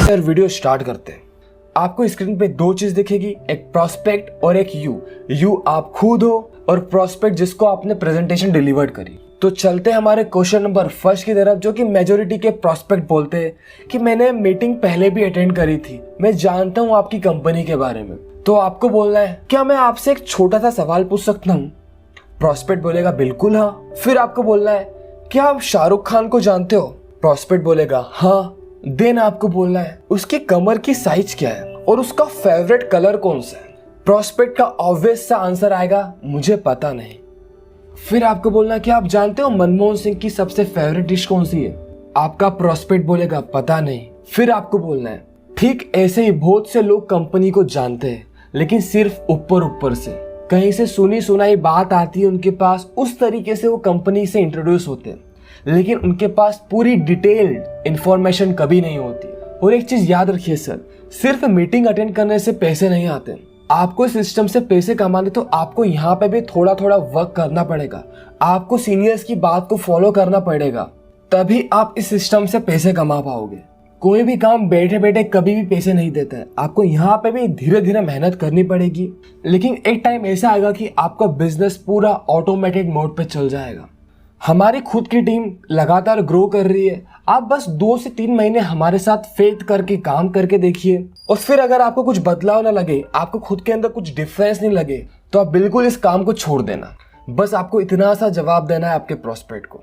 Sir video start करते हैं। आपको स्क्रीन पे दो चीज दिखेगी, एक प्रोस्पेक्ट और एक यू आप खुद हो और प्रोस्पेक्ट जिसको आपने प्रेजेंटेशन डिलीवर करी। तो चलते हैं हमारे क्वेश्चन नंबर फर्स्ट की तरफ, जो कि मेजोरिटी के प्रोस्पेक्ट बोलते हैं कि मैंने मीटिंग पहले भी अटेंड करी थी, मैं जानता हूँ आपकी कंपनी के बारे में। तो आपको बोलना है, क्या मैं आपसे एक छोटा सा सवाल पूछ सकता हूँ? प्रोस्पेक्ट बोलेगा बिल्कुल हाँ। फिर आपको बोलना है, क्या आप शाहरुख खान को जानते हो? प्रोस्पेक्ट बोलेगा हाँ। देन आपको बोलना है, उसकी कमर की साइज क्या है और उसका फेवरेट कलर कौन सा है? प्रोस्पेक्ट का ऑब्वियस सा आंसर आएगा, मुझे पता नहीं। फिर आपको बोलना, क्या आप जानते हो मनमोहन सिंह की सबसे फेवरेट डिश कौन सी है? आपका प्रोस्पेक्ट बोलेगा पता नहीं। फिर आपको बोलना है, ठीक ऐसे ही बहुत से लोग कंपनी को जानते हैं, लेकिन सिर्फ ऊपर ऊपर से, कहीं से सुनी सुनाई बात आती है उनके पास, उस तरीके से वो कंपनी से इंट्रोड्यूस होते हैं, लेकिन उनके पास पूरी डिटेल्ड इंफॉर्मेशन कभी नहीं होती। और एक चीज याद रखिए सर, सिर्फ मीटिंग अटेंड करने से पैसे नहीं आते। आपको इस सिस्टम से पैसे कमाने तो आपको यहाँ पे भी थोड़ा थोड़ा वर्क करना पड़ेगा, आपको सीनियर्स की बात को फॉलो करना पड़ेगा, तभी आप इस सिस्टम से पैसे कमा पाओगे। कोई भी काम बैठे बैठे कभी भी पैसे नहीं देता है, आपको यहाँ पे भी धीरे धीरे मेहनत करनी पड़ेगी। लेकिन एक टाइम ऐसा आएगा कि आपका बिजनेस पूरा ऑटोमेटेड मोड पे चल जाएगा। हमारी खुद की टीम लगातार ग्रो कर रही है, आप बस 2 से 3 महीने हमारे साथ फेथ करके काम करके देखिए, और फिर अगर आपको कुछ बदलाव ना लगे, आपको खुद के अंदर कुछ डिफरेंस नहीं लगे, तो आप बिल्कुल इस काम को छोड़ देना। बस आपको इतना सा जवाब देना है आपके प्रोस्पेक्ट को।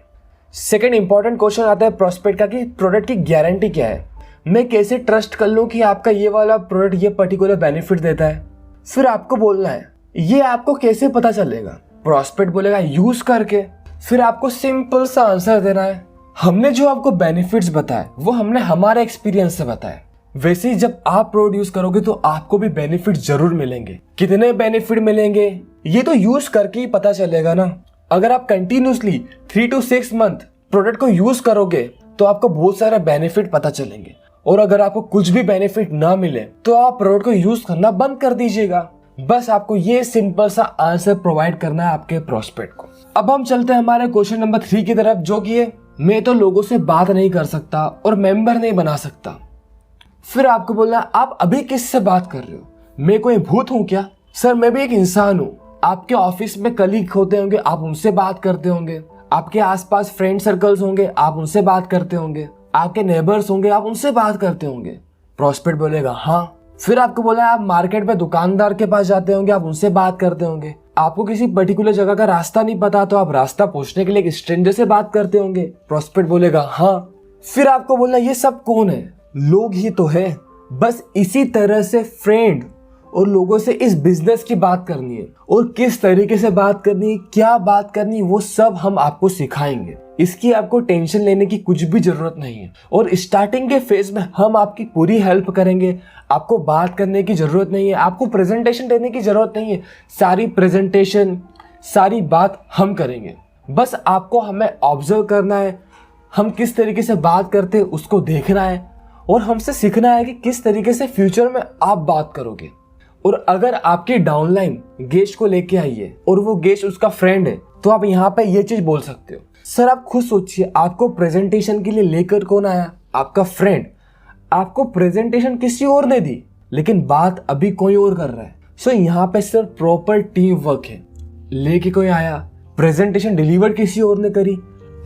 सेकंड इंपॉर्टेंट क्वेश्चन आता है प्रोस्पेक्ट का कि प्रोडक्ट की गारंटी क्या है, मैं कैसे ट्रस्ट कर लूं कि आपका ये वाला प्रोडक्ट ये पर्टिकुलर बेनिफिट देता है? फिर आपको बोलना है, ये आपको कैसे पता चलेगा? प्रोस्पेक्ट बोलेगा यूज करके। फिर आपको सिंपल सा आंसर देना है, हमने जो आपको बेनिफिट्स बताए वो हमने हमारे एक्सपीरियंस से बताए। वैसे ही जब आप प्रोडक्ट यूज करोगे तो आपको भी बेनिफिट जरूर मिलेंगे। कितने बेनिफिट मिलेंगे ये तो यूज करके ही पता चलेगा ना। अगर आप कंटिन्यूसली 3 to 6 मंथ प्रोडक्ट को यूज करोगे तो आपको बहुत सारे बेनिफिट पता चलेंगे, और अगर आपको कुछ भी बेनिफिट ना मिले तो आप प्रोडक्ट को यूज करना बंद कर दीजिएगा। बस आपको ये सिंपल सा आंसर प्रोवाइड करना है आपके प्रोस्पेक्ट को। अब हम चलते हैं हमारे क्वेश्चन नंबर 3 की तरफ, जो कि है, मैं तो लोगों से बात नहीं कर सकता और मेंबर नहीं बना सकता। फिर आपको बोलना, आप अभी किससे बात कर रहे हो? मैं कोई भूत हूं क्या? सर मैं भी एक इंसान हूं। आपके ऑफिस में कलीग होते होंगे, आप उनसे बात करते होंगे, आपके आसपास फ्रेंड सर्कल्स होंगे, आप उनसे बात करते होंगे, आपके नेबर्स होंगे, आप उनसे बात करते होंगे। प्रोस्पेक्ट बोलेगा हाँ। फिर आपको बोला, आप मार्केट में दुकानदार के पास जाते होंगे, आप उनसे बात करते होंगे, आपको किसी पर्टिकुलर जगह का रास्ता नहीं पता तो आप रास्ता पूछने के लिए एक स्ट्रेंजर से बात करते होंगे। प्रोस्पेक्ट बोलेगा हाँ। फिर आपको बोलना, ये सब कौन है? लोग ही तो है। बस इसी तरह से फ्रेंड और लोगों से इस बिजनेस की बात करनी है, और किस तरीके से बात करनी है, क्या बात करनी है, वो सब हम आपको सिखाएंगे। इसकी आपको टेंशन लेने की कुछ भी जरूरत नहीं है, और स्टार्टिंग के फेज में हम आपकी पूरी हेल्प करेंगे। आपको बात करने की जरूरत नहीं है, आपको प्रेजेंटेशन देने की जरूरत नहीं है, सारी प्रेजेंटेशन सारी बात हम करेंगे। बस आपको हमें ऑब्जर्व करना है, हम किस तरीके से बात करते हैं उसको देखना है, और हमसे सीखना है कि किस तरीके से फ्यूचर में आप बात करोगे। और अगर आपकी डाउनलाइन गेस्ट को लेके आई है और वो गेस्ट उसका फ्रेंड है, तो आप यहाँ पे ये चीज बोल सकते हो, सर आप खुद सोचिए, आपको प्रेजेंटेशन के लिए लेकर कौन आया? आपका फ्रेंड। आपको प्रेजेंटेशन किसी और ने दी, लेकिन बात अभी कोई और कर रहा है। सो यहाँ पे सिर्फ प्रॉपर टीम वर्क है। लेके कोई आया, प्रेजेंटेशन डिलीवर किसी और ने करी,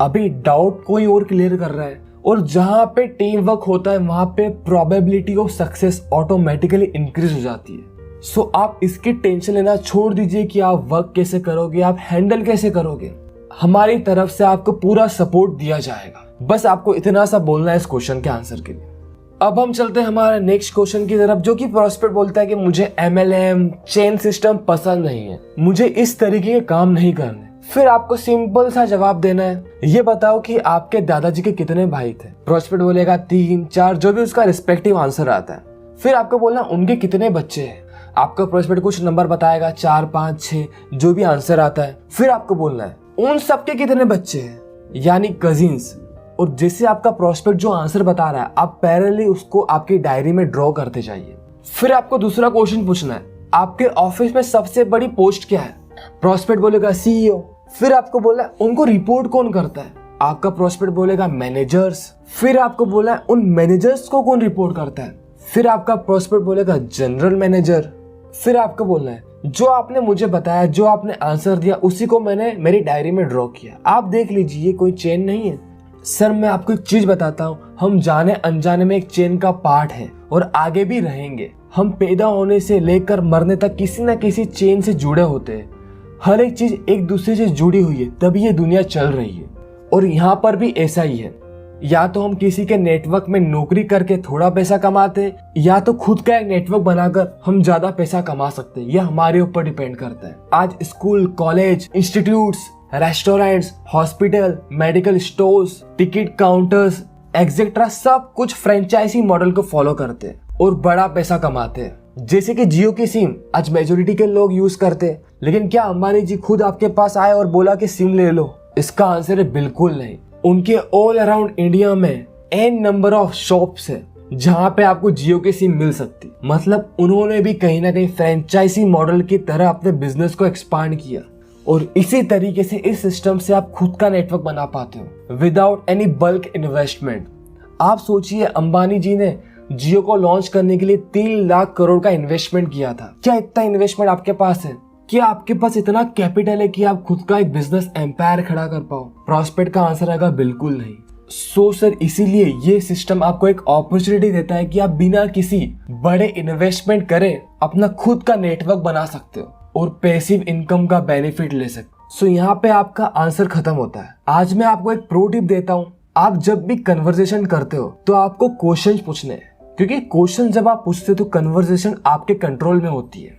अभी डाउट कोई और क्लियर कर रहा है, और जहां पे टीम वर्क होता है वहां पे probability of success automatically increase हो जाती है। सो आप इसकी टेंशन लेना छोड़ दीजिए कि आप वर्क कैसे करोगे, आप हैंडल कैसे करोगे। हमारी तरफ से आपको पूरा सपोर्ट दिया जाएगा। बस आपको इतना सा बोलना है इस क्वेश्चन के आंसर के लिए। अब हम चलते हैं हमारे नेक्स्ट क्वेश्चन की तरफ, जो कि प्रोस्पेक्ट बोलता है कि मुझे MLM चेन सिस्टम पसंद नहीं है, मुझे इस तरीके के काम नहीं करने। फिर आपको सिंपल सा जवाब देना है, ये बताओ कि आपके दादाजी के कितने भाई थे? प्रोस्पेक्ट बोलेगा 3, 4, जो भी उसका रिस्पेक्टिव आंसर आता है। फिर आपको बोलना उनके कितने बच्चे हैं? आपका प्रोस्पेक्ट कुछ नंबर बताएगा, 4, 5, 6, जो भी आंसर आता है। फिर आपको बोलना है उन सबके कितने बच्चे हैं, यानी कजिन्स। और जैसे आपका प्रोस्पेक्ट जो आंसर बता रहा है, आप पैरेलली उसको आपकी डायरी में ड्रॉ करते जाइए। फिर आपको दूसरा क्वेश्चन पूछना है, आपके ऑफिस में सबसे बड़ी पोस्ट क्या है? प्रोस्पेक्ट बोलेगा CEO। फिर आपको बोला उनको रिपोर्ट कौन करता है? आपका प्रोस्पेक्ट बोलेगा मैनेजर्स। फिर आपको बोला है उन मैनेजर्स को कौन रिपोर्ट करता है, फिर आपका प्रोस्पेक्ट बोलेगा जनरल मैनेजर। फिर आपको बोलना है जो आपने मुझे बताया, जो आपने आंसर दिया, उसी को मैंने मेरी डायरी में ड्रॉ किया। आप देख लीजिए, ये कोई चेन नहीं है। सर मैं आपको एक चीज बताता हूँ, हम जाने अनजाने में एक चेन का पार्ट है और आगे भी रहेंगे। हम पैदा होने से लेकर मरने तक किसी न किसी चेन से जुड़े होते हैं। हर एक चीज एक दूसरे से जुड़ी हुई है, तभी ये दुनिया चल रही है। और यहाँ पर भी ऐसा ही है, या तो हम किसी के नेटवर्क में नौकरी करके थोड़ा पैसा कमाते, या तो खुद का एक नेटवर्क बनाकर हम ज्यादा पैसा कमा सकते हैं। यह हमारे ऊपर डिपेंड करता है। आज school, college, institutes, restaurants, hospital, medical stores, ticket counters etcetera सब कुछ फ्रेंचाइजी मॉडल को फॉलो करते हैं और बड़ा पैसा कमाते हैं। जैसे कि जियो की सिम आज मेजोरिटी के लोग यूज करते हैं, लेकिन क्या अंबानी जी खुद आपके पास आए और बोला कि सिम ले लो? इसका आंसर है बिल्कुल नहीं। उनके ऑल अराउंड इंडिया में एन नंबर ऑफ शॉप्स है जहां पे आपको जियो की सिम मिल सकती। मतलब उन्होंने भी कहीं ना कहीं फ्रेंचाइजी मॉडल की तरह अपने बिजनेस को एक्सपांड किया और इसी तरीके से इस सिस्टम से आप खुद का नेटवर्क बना पाते हो विदाउट एनी बल्क इन्वेस्टमेंट। आप सोचिए, अंबानी जी ने जियो को लॉन्च करने के लिए 3 लाख करोड़ का इन्वेस्टमेंट किया था। क्या इतना इन्वेस्टमेंट आपके पास है? क्या आपके पास इतना कैपिटल है कि आप खुद का एक बिजनेस एम्पायर खड़ा कर पाओ? प्रोस्पेक्ट का आंसर आएगा बिल्कुल नहीं। सो सर, इसीलिए ये सिस्टम आपको एक अपॉर्चुनिटी देता है कि आप बिना किसी बड़े इन्वेस्टमेंट करे अपना खुद का नेटवर्क बना सकते हो और पैसिव इनकम का बेनिफिट ले सकते हो। सो यहाँ पे आपका आंसर खत्म होता है। आज मैं आपको एक प्रो टिप देता हूँ। आप जब भी कन्वर्सेशन करते हो तो आपको क्वेश्चन पूछने हैं, क्योंकि क्वेश्चन जब आप पूछते हो तो कन्वर्सेशन आपके कंट्रोल में होती है।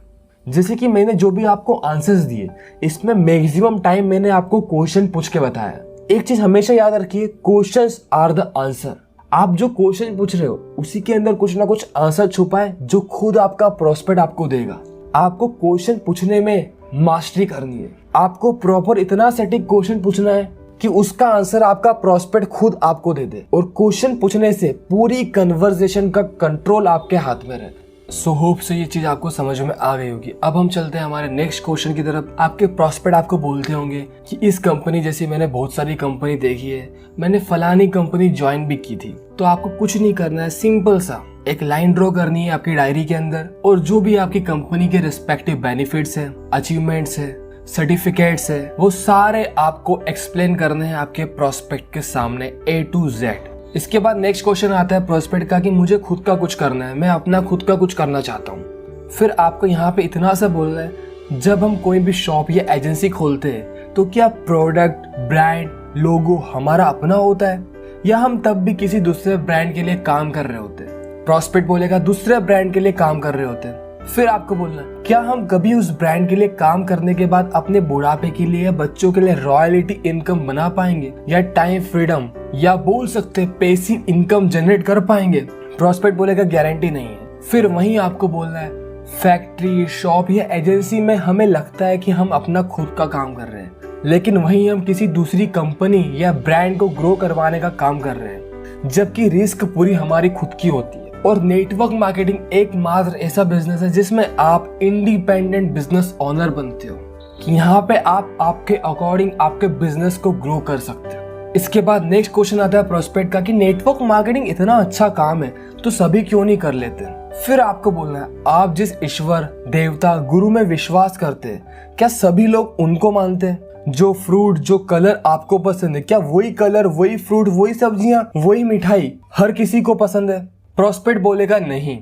जैसे कि मैंने जो भी आपको आंसर्स दिए, इसमें मैक्सिमम टाइम मैंने आपको क्वेश्चन पूछ के बताया। एक चीज हमेशा याद रखिए, क्वेश्चंस आर द आंसर। आप जो क्वेश्चन पूछ रहे हो उसी के अंदर कुछ ना कुछ आंसर छुपा है जो खुद आपका प्रोस्पेक्ट आपको देगा। आपको क्वेश्चन पूछने में मास्टरी करनी है। आपको प्रॉपर इतना सटीक क्वेश्चन पूछना है कि उसका आंसर आपका प्रोस्पेक्ट खुद आपको दे दे, और क्वेश्चन पूछने से पूरी कन्वर्सेशन का कंट्रोल आपके हाथ में रहे। सो होप से ये चीज आपको समझ में आ गई होगी। अब हम चलते हैं हमारे नेक्स्ट क्वेश्चन की तरफ। आपके प्रोस्पेक्ट आपको बोलते होंगे कि इस कंपनी जैसी मैंने बहुत सारी कंपनी देखी है, मैंने फलानी कंपनी ज्वाइन भी की थी। तो आपको कुछ नहीं करना है, सिंपल सा एक लाइन ड्रॉ करनी है आपकी डायरी के अंदर, और जो भी आपकी कंपनी के रिस्पेक्टिव बेनिफिट्स है, अचीवमेंट्स है, सर्टिफिकेट्स है, वो सारे आपको एक्सप्लेन करने हैं आपके प्रोस्पेक्ट के सामने A to Z। इसके बाद नेक्स्ट क्वेश्चन आता है प्रोस्पेक्ट का कि मुझे खुद का कुछ करना है, मैं अपना खुद का कुछ करना चाहता हूँ। फिर आपको यहाँ पे इतना सा बोलना है, जब हम कोई भी शॉप या एजेंसी खोलते हैं तो क्या प्रोडक्ट, ब्रांड, लोगो हमारा अपना होता है या हम तब भी किसी दूसरे ब्रांड के लिए काम कर रहे होते हैं? प्रोस्पेक्ट बोलेगा दूसरे ब्रांड के लिए काम कर रहे होते हैं। फिर आपको बोलना, क्या हम कभी उस ब्रांड के लिए काम करने के बाद अपने बुढ़ापे के लिए या बच्चों के लिए रॉयल्टी इनकम बना पाएंगे या टाइम फ्रीडम या बोल सकते पैसिव इनकम जनरेट कर पाएंगे? प्रोस्पेक्ट बोलेगा गारंटी नहीं है। फिर वहीं आपको बोलना है, फैक्ट्री, शॉप या एजेंसी में हमें लगता है कि हम अपना खुद का काम कर रहे हैं, लेकिन वहीं हम किसी दूसरी कंपनी या ब्रांड को ग्रो करवाने का काम कर रहे हैं, जबकि रिस्क पूरी हमारी खुद की होती है। और नेटवर्क मार्केटिंग एकमात्र ऐसा बिजनेस है जिसमें आप इंडिपेंडेंट बिजनेस ओनर बनते हो, कि यहाँ पे आप आपके अकॉर्डिंग आपके बिजनेस को ग्रो कर सकते हो। इसके बाद नेक्स्ट क्वेश्चन आता है प्रोस्पेक्ट का कि नेटवर्क मार्केटिंग इतना अच्छा काम है तो सभी क्यों नहीं कर लेते? फिर आपको बोलना है, आप जिस ईश्वर, देवता, गुरु में विश्वास करते हैं, क्या सभी लोग उनको मानते हैं? जो फ्रूट, जो कलर आपको पसंद है, क्या वही कलर, वही फ्रूट, वही सब्जियां, वही मिठाई हर किसी को पसंद है? प्रोस्पेक्ट बोलेगा नहीं।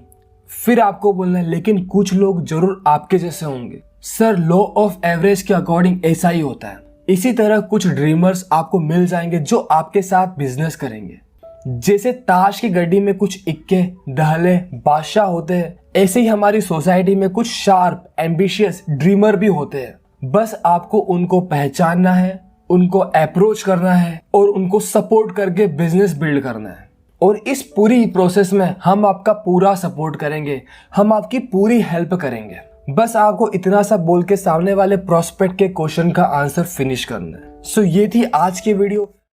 फिर आपको बोलना है, लेकिन कुछ लोग जरूर आपके जैसे होंगे। सर, लॉ ऑफ एवरेज के अकॉर्डिंग ऐसा ही होता है। इसी तरह कुछ ड्रीमर्स आपको मिल जाएंगे जो आपके साथ बिजनेस करेंगे। जैसे ताश की गड्डी में कुछ इक्के, दहले, बादशाह होते हैं, ऐसे ही हमारी सोसाइटी में कुछ शार्प, एम्बिशियस ड्रीमर भी होते हैं। बस आपको उनको पहचानना है, उनको अप्रोच करना है और उनको सपोर्ट करके बिजनेस बिल्ड करना है। और इस पूरी प्रोसेस में हम आपका पूरा सपोर्ट करेंगे, हम आपकी पूरी हेल्प करेंगे। बस आपको इतना सा बोल के सामने वाले प्रोस्पेक्ट के क्वेश्चन का आंसर फिनिश करना है। सो ये थी आज की वीडियो।